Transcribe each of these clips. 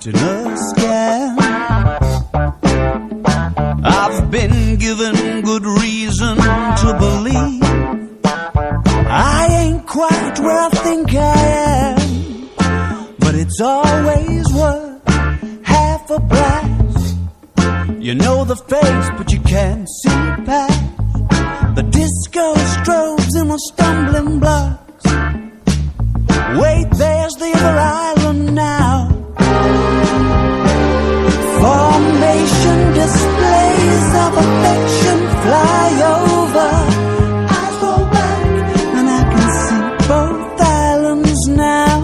in a scan. I've been given good reason to believe I ain't quite where I think I am, but it's always worth half a blast. You know the face, but you can't see past the disco strobes and the stumbling blocks. Wait, there's the other island now. Formation displays of affection fly over. Eyes roll back and I can see both islands now.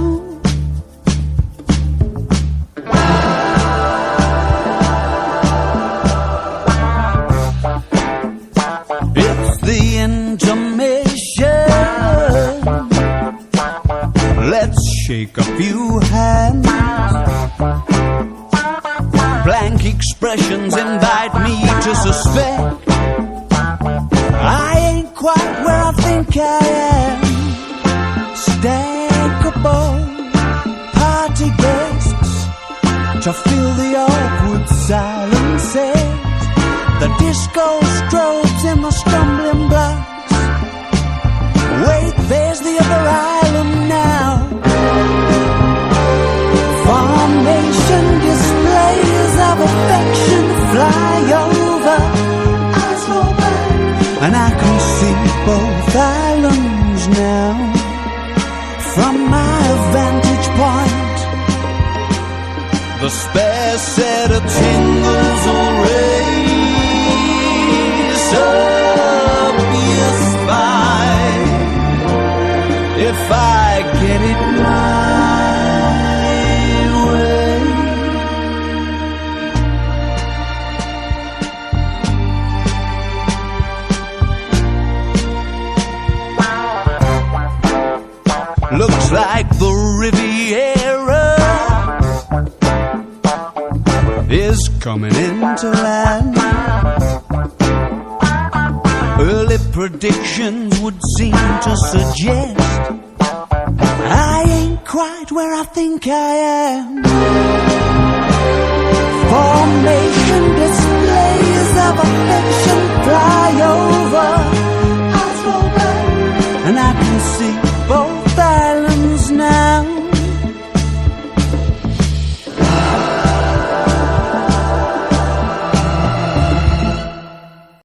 It's the intermission. Let's shake a few hands. Blank expressions invite me to suspect I ain't quite where I think I am. Stackable party guests to fill the awkward silences. The disco strobes and the stumbling blocks. Wait, there's the other island now. Formation displays of affection fly over. Eyes roll back and I can see both islands now. From my vantage point, the spare set of tingles will raise up your spine if I get it my way. Looks like the Riviera is coming into land. Early predictions would seem to suggest I ain't quite where I think I am. Formation displays of affection fly over.